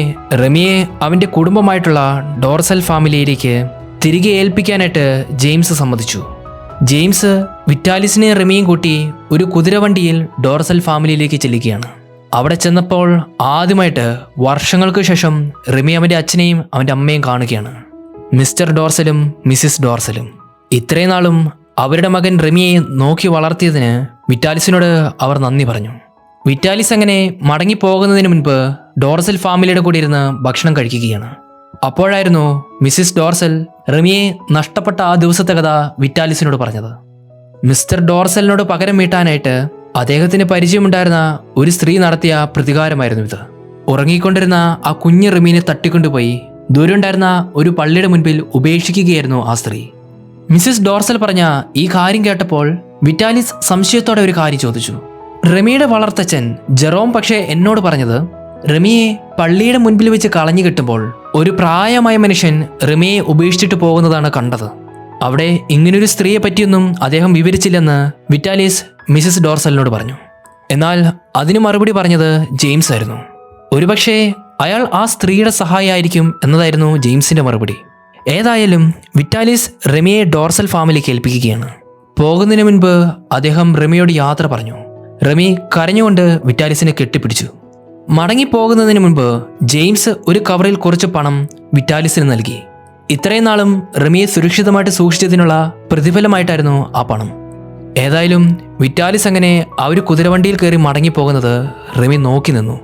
റിമിയെ അവൻ്റെ കുടുംബമായിട്ടുള്ള ഡോർസൽ ഫാമിലിയിലേക്ക് തിരികെ ഏൽപ്പിക്കാനായിട്ട് ജെയിംസ് സമ്മതിച്ചു. ജെയിംസ് വിറ്റാലിസിനെയും റിമിയും കൂട്ടി ഒരു കുതിരവണ്ടിയിൽ ഡോർസൽ ഫാമിലിയിലേക്ക് ചെല്ലുകയാണ്. അവിടെ ചെന്നപ്പോൾ ആദ്യമായിട്ട് വർഷങ്ങൾക്ക് ശേഷം റിമി അവൻ്റെ അച്ഛനെയും അവൻ്റെ അമ്മയും കാണുകയാണ്. മിസ്റ്റർ ഡോർസലും മിസ്സിസ് ഡോർസലും. ഇത്രയും നാളും അവരുടെ മകൻ റിമിയെ നോക്കി വളർത്തിയതിന് വിറ്റാലിസിനോട് അവർ നന്ദി പറഞ്ഞു. വിറ്റാലിസ് അങ്ങനെ മടങ്ങിപ്പോകുന്നതിന് മുൻപ് ഡോർസൽ ഫാമിലിയുടെ കൂടെ ഇരുന്ന് ഭക്ഷണം കഴിക്കുകയാണ്. അപ്പോഴായിരുന്നു മിസ്സിസ് ഡോർസൽ റിമിയെ നഷ്ടപ്പെട്ട ആ ദിവസത്തെ കഥ വിറ്റാലിസിനോട് പറഞ്ഞത്. മിസ്റ്റർ ഡോർസലിനോട് പകരം വീട്ടാനായിട്ട് അദ്ദേഹത്തിന് പരിചയമുണ്ടായിരുന്ന ഒരു സ്ത്രീ നടത്തിയ പ്രതികാരമായിരുന്നു ഇത്. ഉറങ്ങിക്കൊണ്ടിരുന്ന ആ കുഞ്ഞ് റിമീനെ തട്ടിക്കൊണ്ടുപോയി ദൂരെ ഉണ്ടായിരുന്ന ഒരു പള്ളിയുടെ മുൻപിൽ ഉപേക്ഷിക്കുകയായിരുന്നു ആ സ്ത്രീ. മിസ്സിസ് ഡോർസൽ പറഞ്ഞ ഈ കാര്യം കേട്ടപ്പോൾ വിറ്റാലിസ് സംശയത്തോടെ ഒരു കാര്യം ചോദിച്ചു. റിമിയുടെ വളർത്തച്ഛൻ ജെറോം പക്ഷേ എന്നോട് പറഞ്ഞത് റിമിയെ പള്ളിയുടെ മുൻപിൽ വെച്ച് കളഞ്ഞു കിട്ടുമ്പോൾ ഒരു പ്രായമായ മനുഷ്യൻ റിമിയെ ഉപേക്ഷിച്ചിട്ട് പോകുന്നതാണ് കണ്ടത്. അവിടെ ഇങ്ങനൊരു സ്ത്രീയെ പറ്റിയൊന്നും അദ്ദേഹം വിവരിച്ചില്ലെന്ന് വിറ്റാലിസ് മിസ്സിസ് ഡോർസലിനോട് പറഞ്ഞു. എന്നാൽ അതിന് മറുപടി പറഞ്ഞത് ജെയിംസ് ആയിരുന്നു. ഒരുപക്ഷെ അയാൾ ആ സ്ത്രീയുടെ സഹായിയായിരിക്കും എന്നതായിരുന്നു ജെയിംസിന്റെ മറുപടി. ഏതായാലും വിറ്റാലിസ് റിമിയെ ഡോർസൽ ഫാമിലിക്ക് ഏൽപ്പിക്കുകയാണ്. പോകുന്നതിന് മുൻപ് അദ്ദേഹം റിമിയോട് യാത്ര പറഞ്ഞു. റിമി കരഞ്ഞുകൊണ്ട് വിറ്റാലിസിനെ കെട്ടിപ്പിടിച്ചു. മടങ്ങിപ്പോകുന്നതിന് മുൻപ് ജെയിംസ് ഒരു കവറിൽ കുറച്ച് പണം വിറ്റാലിസിന് നൽകി. ഇത്രയും നാളും റിമിയെ സുരക്ഷിതമായിട്ട് സൂക്ഷിച്ചതിനുള്ള പ്രതിഫലമായിട്ടായിരുന്നു ആ പണം. ഏതായാലും വിറ്റാലിസ് അങ്ങനെ ആ ഒരു കുതിരവണ്ടിയിൽ കയറി മടങ്ങിപ്പോകുന്നത് റിമി നോക്കി നിന്നു.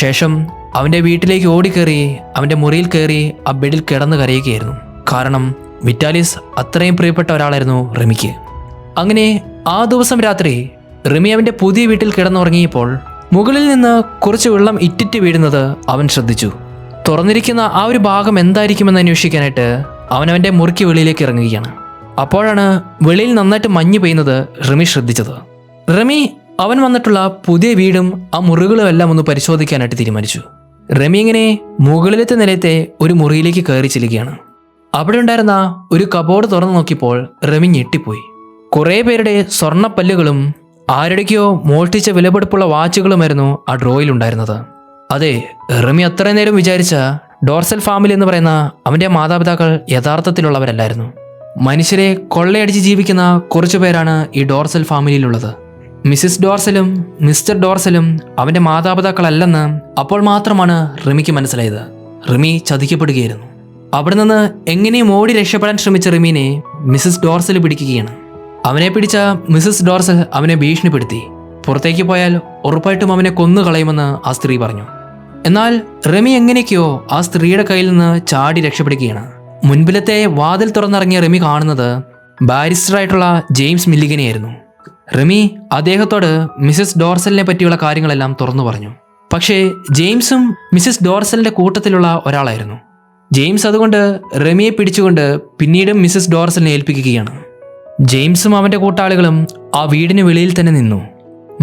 ശേഷം അവൻ്റെ വീട്ടിലേക്ക് ഓടിക്കയറി അവൻ്റെ മുറിയിൽ കയറി ആ ബെഡിൽ കിടന്ന് കരയുകയായിരുന്നു. കാരണം വിറ്റാലിസ് അത്രയും പ്രിയപ്പെട്ട ഒരാളായിരുന്നു റിമിക്ക്. അങ്ങനെ ആ ദിവസം രാത്രി റിമി അവൻ്റെ പുതിയ വീട്ടിൽ കിടന്നുറങ്ങിയപ്പോൾ മുകളിൽ നിന്ന് കുറച്ച് വെള്ളം ഇറ്റിറ്റ് വീഴുന്നത് അവൻ ശ്രദ്ധിച്ചു. തുറന്നിരിക്കുന്ന ആ ഒരു ഭാഗം എന്തായിരിക്കുമെന്ന് അന്വേഷിക്കാനായിട്ട് അവൻ അവൻ്റെ മുറിക്ക് വെളിയിലേക്ക് ഇറങ്ങുകയാണ്. അപ്പോഴാണ് വെളിയിൽ നന്നായിട്ട് മഞ്ഞ് പെയ്യുന്നത് റിമി ശ്രദ്ധിച്ചത്. റിമി അവൻ വന്നിട്ടുള്ള പുതിയ വീടും ആ മുറികളും എല്ലാം ഒന്ന് പരിശോധിക്കാനായിട്ട് തീരുമാനിച്ചു. റിമി ഇങ്ങനെ മുകളിലത്തെ നിലയത്തെ ഒരു മുറിയിലേക്ക് കയറി ചെല്ലുകയാണ്. അവിടെ ഉണ്ടായിരുന്ന ഒരു കബോർഡ് തുറന്നു നോക്കിയപ്പോൾ റിമി ഞെട്ടിപ്പോയി. കുറേ പേരുടെ സ്വർണ്ണപ്പല്ലുകളും ആരുടെക്കോ മോഷ്ടിച്ച വിലപിടിപ്പുള്ള വാച്ചുകളുമായിരുന്നു ആ ഡ്രോയിലുണ്ടായിരുന്നത്. അതെ, റിമി അത്രയും നേരം വിചാരിച്ച ഡോർസൽ ഫാമിലി എന്ന് പറയുന്ന അവൻ്റെ മാതാപിതാക്കൾ യഥാർത്ഥത്തിലുള്ളവരല്ലായിരുന്നു. മനുഷ്യരെ കൊള്ളയടിച്ച് ജീവിക്കുന്ന കുറച്ചു പേരാണ് ഈ ഡോർസൽ ഫാമിലിയിലുള്ളത്. മിസ്സിസ് ഡോർസലും മിസ്റ്റർ ഡോർസലും അവൻ്റെ മാതാപിതാക്കളല്ലെന്ന് അപ്പോൾ മാത്രമാണ് റിമിക്ക് മനസ്സിലായത്. റിമി ചതിക്കപ്പെടുകയായിരുന്നു. അവിടെ നിന്ന് എങ്ങനെയും ഓടി രക്ഷപ്പെടാൻ ശ്രമിച്ച റിമീനെ മിസ്സിസ് ഡോർസൽ പിടിക്കുകയാണ്. അവനെ പിടിച്ച മിസ്സിസ് ഡോർസൽ അവനെ ഭീഷണിപ്പെടുത്തി. പുറത്തേക്ക് പോയാൽ ഉറപ്പായിട്ടും അവനെ കൊന്നുകളയുമെന്ന് ആ സ്ത്രീ പറഞ്ഞു. എന്നാൽ റിമി എങ്ങനെയൊക്കെയോ ആ സ്ത്രീയുടെ കയ്യിൽ നിന്ന് ചാടി രക്ഷപ്പെടുകയാണ്. മുൻപിലത്തെ വാതിൽ തുറന്നിറങ്ങിയ റിമി കാണുന്നത് ബാരിസ്റ്ററായിട്ടുള്ള ജെയിംസ് മില്ലിഗനെയായിരുന്നു. റിമി അദ്ദേഹത്തോട് മിസ്സിസ് ഡോർസലിനെ പറ്റിയുള്ള കാര്യങ്ങളെല്ലാം തുറന്നു പറഞ്ഞു. പക്ഷേ ജെയിംസും മിസ്സിസ് ഡോർസലിന്റെ കൂട്ടത്തിലുള്ള ഒരാളായിരുന്നു. ജെയിംസ് അതുകൊണ്ട് റിമിയെ പിടിച്ചുകൊണ്ട് പിന്നീടും മിസ്സിസ് ഡോർസലിനെ ഏൽപ്പിക്കുകയാണ്. ജെയിംസും അവൻ്റെ കൂട്ടാളികളും ആ വീടിന് വെളിയിൽ തന്നെ നിന്നു.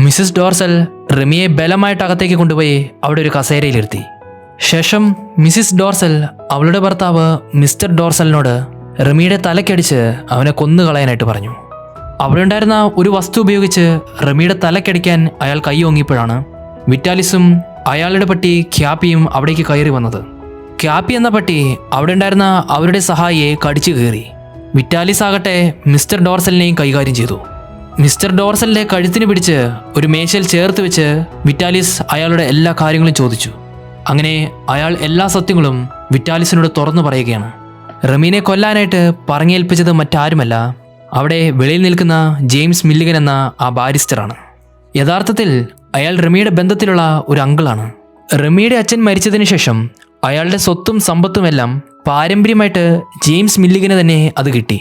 മിസ്സിസ് ഡോർസൽ റിമിയെ ബലമായിട്ട് അകത്തേക്ക് കൊണ്ടുപോയി അവിടെ ഒരു കസേരയിലിരുത്തി. ശേഷം മിസ്സിസ് ഡോർസൽ അവളുടെ ഭർത്താവ് മിസ്റ്റർ ഡോർസലിനോട് റിമിയുടെ തലക്കടിച്ച് അവനെ കൊന്നുകളയാനായിട്ട് പറഞ്ഞു. അവിടെ ഉണ്ടായിരുന്ന ഒരു വസ്തു ഉപയോഗിച്ച് റിമിയുടെ തലക്കടിക്കാൻ അയാൾ കൈ ഓങ്ങിയപ്പോഴാണ് വിറ്റാലിസും അയാളുടെ പട്ടി ക്യാപ്പിയും അവിടേക്ക് കയറി വന്നത്. ക്യാപ്പി എന്ന പട്ടി അവിടെ ഉണ്ടായിരുന്ന അവരുടെ സഹായിയെ കടിച്ചു കയറി. വിറ്റാലിസ് ആകട്ടെ മിസ്റ്റർ ഡോർസലിനെയും കൈകാര്യം ചെയ്തു. മിസ്റ്റർ ഡോർസലിന്റെ കഴുത്തിന് പിടിച്ച് ഒരു മേശയിൽ ചേർത്ത് വെച്ച് വിറ്റാലിസ് അയാളുടെ എല്ലാ കാര്യങ്ങളും ചോദിച്ചു. അങ്ങനെ അയാൾ എല്ലാ സത്യങ്ങളും വിറ്റാലിസിനോട് തുറന്നു പറയുകയാണ്. റമീനെ കൊല്ലാനായിട്ട് പറഞ്ഞേൽപ്പിച്ചത് മറ്റാരുമല്ല, അവിടെ വെളിയിൽ നിൽക്കുന്ന ജെയിംസ് മില്ലിഗൻ എന്ന ആ ബാരിസ്റ്ററാണ്. യഥാർത്ഥത്തിൽ അയാൾ റമിയുടെ ബന്ധത്തിലുള്ള ഒരു അങ്കിളാണ്. റമിയുടെ അച്ഛൻ മരിച്ചതിന് ശേഷം അയാളുടെ സ്വത്തും സമ്പത്തുമെല്ലാം പാരമ്പര്യമായിട്ട് ജെയിംസ് മില്ലിഗന് തന്നെ അത് കിട്ടി.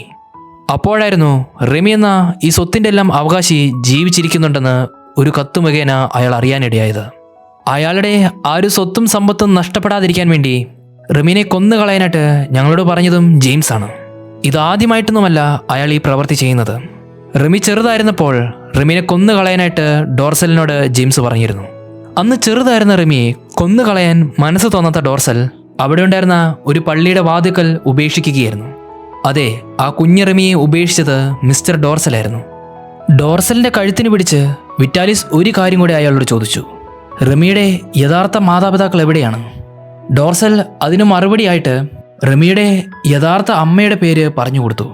അപ്പോഴായിരുന്നു റമി എന്ന ഈ സ്വത്തിൻ്റെ എല്ലാം അവകാശി ജീവിച്ചിരിക്കുന്നുണ്ടെന്ന് ഒരു കത്ത് മുഖേന അയാൾ അറിയാനിടയായത്. അയാളുടെ ആ ഒരു സ്വത്തും സമ്പത്തും നഷ്ടപ്പെടാതിരിക്കാൻ വേണ്ടി റമീനെ കൊന്നുകളയാനായിട്ട് ഞങ്ങളോട് പറഞ്ഞതും ജെയിംസ് ആണ്. ഇതാദ്യമായിട്ടൊന്നുമല്ല അയാൾ ഈ പ്രവൃത്തി ചെയ്യുന്നത്. റമി ചെറുതായിരുന്നപ്പോൾ റമീനെ കൊന്നുകളയാനായിട്ട് ഡോർസലിനോട് ജെയിംസ് പറഞ്ഞിരുന്നു. അന്ന് ചെറുതായിരുന്ന റമിയെ കൊന്നുകളയാൻ മനസ്സ് തോന്നാത്ത ഡോർസൽ അവിടെ ഉണ്ടായിരുന്ന ഒരു പള്ളിയുടെ വാതിക്കൽ ഉപേക്ഷിക്കുകയായിരുന്നു. അതെ, ആ കുഞ്ഞു റമിയെ ഉപേക്ഷിച്ചത് മിസ്റ്റർ ഡോർസലായിരുന്നു. ഡോർസലിന്റെ കഴുത്തിന് പിടിച്ച് വിറ്റാലിസ് ഒരു കാര്യം കൂടി അയാളോട് ചോദിച്ചു. റമിയുടെ യഥാർത്ഥ മാതാപിതാക്കൾ എവിടെയാണ്? ഡോർസൽ അതിനു മറുപടിയായിട്ട് റമിയുടെ യഥാർത്ഥ അമ്മയുടെ പേര് പറഞ്ഞു കൊടുത്തു.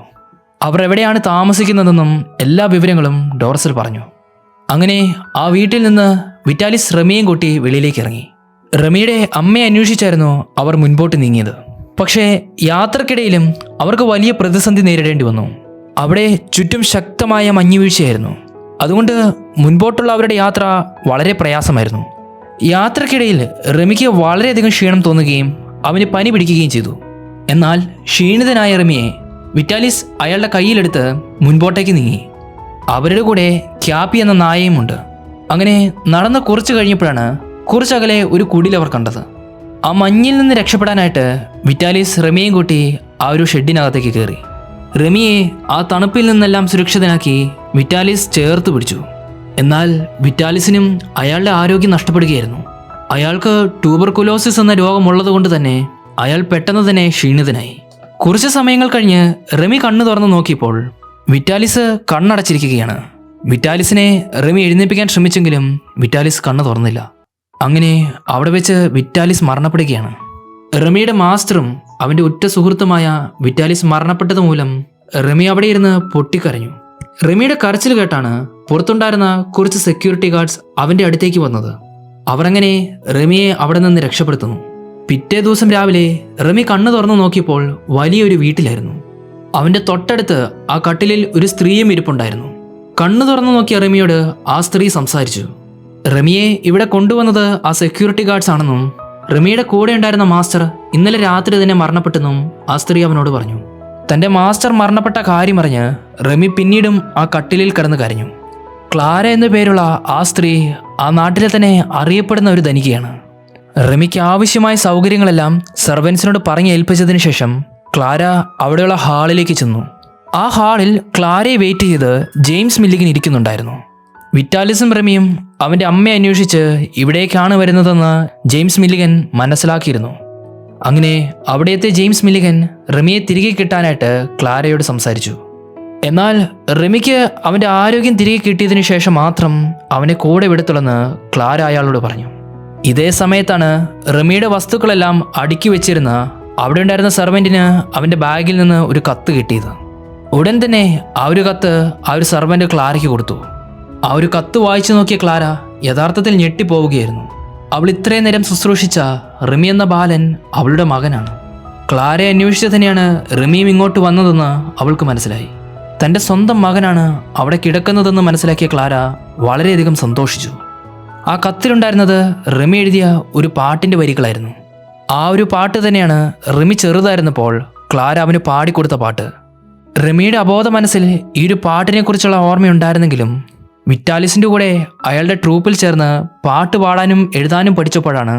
അവർ എവിടെയാണ് താമസിക്കുന്നതെന്നും എല്ലാ വിവരങ്ങളും ഡോർസൽ പറഞ്ഞു. അങ്ങനെ ആ വീട്ടിൽ നിന്ന് വിറ്റാലിസ് റമിയെയും കൂട്ടി വെളിയിലേക്ക് ഇറങ്ങി. റമിയുടെ അമ്മയെ അന്വേഷിച്ചായിരുന്നു അവർ മുൻപോട്ട് നീങ്ങിയത്. പക്ഷേ യാത്രക്കിടയിലും അവർക്ക് വലിയ പ്രതിസന്ധി നേരിടേണ്ടി വന്നു. അവിടെ ചുറ്റും ശക്തമായ മഞ്ഞുവീഴ്ചയായിരുന്നു. അതുകൊണ്ട് മുൻപോട്ടുള്ള അവരുടെ യാത്ര വളരെ പ്രയാസമായിരുന്നു. യാത്രക്കിടയിൽ റമിക്ക് വളരെയധികം ക്ഷീണം തോന്നുകയും അവന് പനി പിടിക്കുകയും ചെയ്തു. എന്നാൽ ക്ഷീണിതനായ റമിയെ വിറ്റാലിസ് അയാളുടെ കയ്യിലെടുത്ത് മുൻപോട്ടേക്ക് നീങ്ങി. അവരുടെ കൂടെ ക്യാപ്പി എന്ന നായയുമുണ്ട്. അങ്ങനെ നടന്ന് കുറച്ച് കഴിഞ്ഞപ്പോഴാണ് കുറച്ചകലെ ഒരു കുടിൽ അവർ കണ്ടത്. ആ മഞ്ഞിൽ നിന്ന് രക്ഷപ്പെടാനായിട്ട് വിറ്റാലിസ് റമിയെയും കൂട്ടി ആ ഒരു ഷെഡിനകത്തേക്ക് കയറി. റമിയെ ആ തണുപ്പിൽ നിന്നെല്ലാം സുരക്ഷിതനാക്കി വിറ്റാലിസ് ചേർത്ത് പിടിച്ചു. എന്നാൽ വിറ്റാലിസിനും അയാളുടെ ആരോഗ്യം നഷ്ടപ്പെടുകയായിരുന്നു. അയാൾക്ക് ട്യൂബർകുലോസിസ് എന്ന രോഗമുള്ളത് കൊണ്ട് തന്നെ അയാൾ പെട്ടെന്ന് തന്നെ ക്ഷീണിതനായി. കുറച്ച് സമയങ്ങൾ കഴിഞ്ഞ് റമി കണ്ണു തുറന്ന് നോക്കിയപ്പോൾ വിറ്റാലിസ് കണ്ണടച്ചിരിക്കുകയാണ്. വിറ്റാലിസിനെ റമി എഴുന്നേൽപ്പിക്കാൻ ശ്രമിച്ചെങ്കിലും വിറ്റാലിസ് കണ്ണു തുറന്നില്ല. അങ്ങനെ അവിടെ വെച്ച് വിറ്റാലിസ് മരണപ്പെടുകയാണ്. റമിയുടെ മാസ്റ്ററും അവൻ്റെ ഉറ്റ സുഹൃത്തുമായ വിറ്റാലിസ് മരണപ്പെട്ടത് മൂലം റമി അവിടെ ഇരുന്ന് പൊട്ടിക്കരഞ്ഞു. റമിയുടെ കരച്ചിൽ കേട്ടാണ് പുറത്തുണ്ടായിരുന്ന കുറച്ച് സെക്യൂരിറ്റി ഗാർഡ്സ് അവൻ്റെ അടുത്തേക്ക് വന്നത്. അവർ അങ്ങനെ റമിയെ അവിടെ നിന്ന് രക്ഷപ്പെടുത്തുന്നു. പിറ്റേ ദിവസം രാവിലെ റമി കണ്ണു തുറന്നു നോക്കിയപ്പോൾ വലിയൊരു വീട്ടിലായിരുന്നു. അവൻ്റെ തൊട്ടടുത്ത് ആ കട്ടിലിൽ ഒരു സ്ത്രീയും ഇരിപ്പുണ്ടായിരുന്നു. കണ്ണു തുറന്നു നോക്കിയ റമിയോട് ആ സ്ത്രീ സംസാരിച്ചു. റമിയെ ഇവിടെ കൊണ്ടുവന്നത് ആ സെക്യൂരിറ്റി ഗാർഡ്സ് ആണെന്നും റമിയുടെ കൂടെ ഉണ്ടായിരുന്ന മാസ്റ്റർ ഇന്നലെ രാത്രി തന്നെ മരണപ്പെട്ടെന്നും ആ സ്ത്രീ അവനോട് പറഞ്ഞു. തൻ്റെ മാസ്റ്റർ മരണപ്പെട്ട കാര്യം അറിഞ്ഞ് റമി പിന്നീടും ആ കട്ടിലിൽ കിടന്ന് കരഞ്ഞു. ക്ലാര എന്നു പേരുള്ള ആ സ്ത്രീ ആ നാട്ടിലെ തന്നെ അറിയപ്പെടുന്ന ഒരു ധനികയാണ്. റമിക്ക് ആവശ്യമായ സൗകര്യങ്ങളെല്ലാം സെർവൻസിനോട് പറഞ്ഞ് ഏൽപ്പിച്ചതിന് ശേഷം ക്ലാര അവിടെയുള്ള ഹാളിലേക്ക് ചെന്നു. ആ ഹാളിൽ ക്ലാരയെ വെയിറ്റ് ചെയ്ത് ജെയിംസ് മില്ലിഗൻ ഇരിക്കുന്നുണ്ടായിരുന്നു. വിറ്റാലിസും റമിയും അവൻ്റെ അമ്മയെ അന്വേഷിച്ച് ഇവിടേക്കാണ് വരുന്നതെന്ന് ജെയിംസ് മില്ലിഗൻ മനസ്സിലാക്കിയിരുന്നു. അങ്ങനെ അവിടെയെത്തിയ ജെയിംസ് മില്ലിഗൻ റമിയെ തിരികെ കിട്ടാനായിട്ട് ക്ലാരയോട് സംസാരിച്ചു. എന്നാൽ റമിക്ക് അവൻ്റെ ആരോഗ്യം തിരികെ കിട്ടിയതിനു ശേഷം മാത്രം അവനെ കൂടെ വിടത്തുള്ളെന്ന് ക്ലാര അയാളോട് പറഞ്ഞു. ഇതേ സമയത്താണ് റമിയുടെ വസ്തുക്കളെല്ലാം അടുക്കി വെച്ചിരുന്ന അവിടെ ഉണ്ടായിരുന്ന സെർവൻറ്റിന് അവൻ്റെ ബാഗിൽ നിന്ന് ഒരു കത്ത് കിട്ടിയത്. ഉടൻ തന്നെ ആ ഒരു കത്ത് ആ ഒരു സെർവൻറ്റ് ക്ലാരയ്ക്ക് കൊടുത്തു. ആ ഒരു കത്ത് വായിച്ചു നോക്കിയ ക്ലാര യഥാർത്ഥത്തിൽ ഞെട്ടിപ്പോവുകയായിരുന്നു. അവൾ ഇത്രയും നേരം ശുശ്രൂഷിച്ച റമി എന്ന ബാലൻ അവളുടെ മകനാണ്. ക്ലാരയെ അന്വേഷിച്ച് തന്നെയാണ് റമിയും ഇങ്ങോട്ട് വന്നതെന്ന് അവൾക്ക് മനസ്സിലായി. തൻ്റെ സ്വന്തം മകനാണ് അവിടെ കിടക്കുന്നതെന്ന് മനസ്സിലാക്കിയ ക്ലാര വളരെയധികം സന്തോഷിച്ചു. ആ കത്തിലുണ്ടായിരുന്നത് റമി എഴുതിയ ഒരു പാട്ടിൻ്റെ വരികളായിരുന്നു. ആ ഒരു പാട്ട് തന്നെയാണ് റമി ചെറുതായിരുന്നപ്പോൾ ക്ലാര അവന് പാടിക്കൊടുത്ത പാട്ട്. റമിയുടെ അബോധ മനസ്സിൽ ഈ ഒരു പാട്ടിനെക്കുറിച്ചുള്ള ഓർമ്മയുണ്ടായിരുന്നെങ്കിലും വിറ്റാലിസിൻ്റെ കൂടെ അയാളുടെ ട്രൂപ്പിൽ ചേർന്ന് പാട്ട് പാടാനും എഴുതാനും പഠിച്ചപ്പോഴാണ്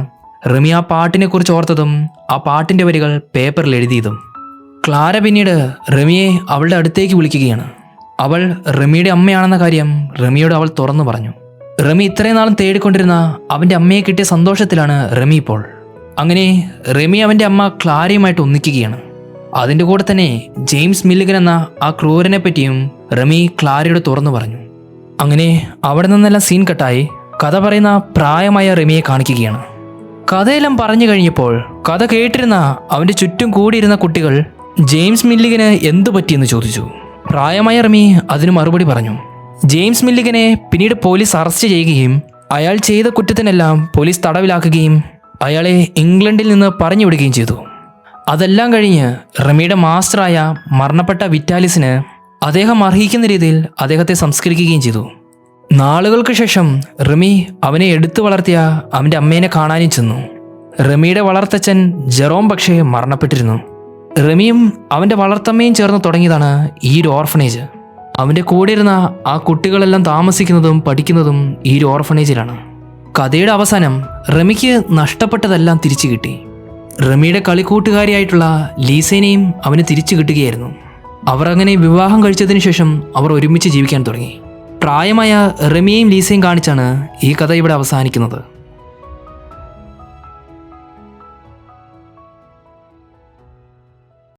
റമി ആ പാട്ടിനെക്കുറിച്ച് ഓർത്തതും ആ പാട്ടിൻ്റെ വരികൾ പേപ്പറിൽ എഴുതിയതും. ക്ലാര പിന്നീട് റമിയെ അവളുടെ അടുത്തേക്ക് വിളിക്കുകയാണ്. അവൾ റമിയുടെ അമ്മയാണെന്ന കാര്യം റമിയോട് അവൾ തുറന്നു പറഞ്ഞു. റമി ഇത്രയും നാളും തേടിക്കൊണ്ടിരുന്ന അവൻ്റെ അമ്മയെ കിട്ടിയ സന്തോഷത്തിലാണ് റമി ഇപ്പോൾ. അങ്ങനെ റമി അവൻ്റെ അമ്മ ക്ലാരയുമായിട്ട് ഒന്നിക്കുകയാണ്. അതിൻ്റെ കൂടെ തന്നെ ജെയിംസ് മില്ലിഗൻ എന്ന ആ ക്രൂരനെ പറ്റിയും റമി ക്ലാരയോട് തുറന്നു പറഞ്ഞു. അങ്ങനെ അവിടെ നിന്നെല്ലാം സീൻ കട്ടായി കഥ പറയുന്ന പ്രായമായ റമിയെ കാണിക്കുകയാണ്. കഥയെല്ലാം പറഞ്ഞു കഴിഞ്ഞപ്പോൾ കഥ കേട്ടിരുന്ന അവൻ്റെ ചുറ്റും കൂടിയിരുന്ന കുട്ടികൾ ജെയിംസ് മില്ലിഗന് എന്തു പറ്റിയെന്ന് ചോദിച്ചു. പ്രായമായ റമി അതിന് മറുപടി പറഞ്ഞു. ജെയിംസ് മില്ലിഗനെ പിന്നീട് പോലീസ് അറസ്റ്റ് ചെയ്യുകയും അയാൾ ചെയ്ത കുറ്റത്തിനെല്ലാം പോലീസ് തടവിലാക്കുകയും അയാളെ ഇംഗ്ലണ്ടിൽ നിന്ന് പറഞ്ഞു വിടുകയും ചെയ്തു. അതെല്ലാം കഴിഞ്ഞ് റെമിയുടെ മാസ്റ്ററായ മരണപ്പെട്ട വിറ്റാലിസിന് അദ്ദേഹം അർഹിക്കുന്ന രീതിയിൽ അദ്ദേഹത്തെ സംസ്കരിക്കുകയും ചെയ്തു. നാളുകൾക്ക് ശേഷം റെമി അവനെ എടുത്തു വളർത്തിയ അവൻ്റെ അമ്മേനെ കാണാനും ചെന്നു. റെമിയുടെ വളർത്തച്ഛൻ ജെറോം പക്ഷേ മരണപ്പെട്ടിരുന്നു. റെമിയും അവൻ്റെ വളർത്തമ്മയും ചേർന്ന് തുടങ്ങിയതാണ് ഈ ഒരു ഓർഫനേജ്. അവൻ്റെ കൂടെ ഇരുന്ന ആ കുട്ടികളെല്ലാം താമസിക്കുന്നതും പഠിക്കുന്നതും ഈ ഒരു ഓർഫനേജിലാണ്. കഥയുടെ അവസാനം റെമിക്ക് നഷ്ടപ്പെട്ടതെല്ലാം തിരിച്ചു കിട്ടി. റെമിയുടെ കളിക്കൂട്ടുകാരിയായിട്ടുള്ള ലീസേനെയും അവന് തിരിച്ചു കിട്ടുകയായിരുന്നു. അവർ അങ്ങനെ വിവാഹം കഴിച്ചതിന് ശേഷം അവർ ഒരുമിച്ച് ജീവിക്കാൻ തുടങ്ങി. പ്രായമായ റെമിയെയും ലീസയും കാണിച്ചാണ് ഈ കഥ ഇവിടെ അവസാനിക്കുന്നത്.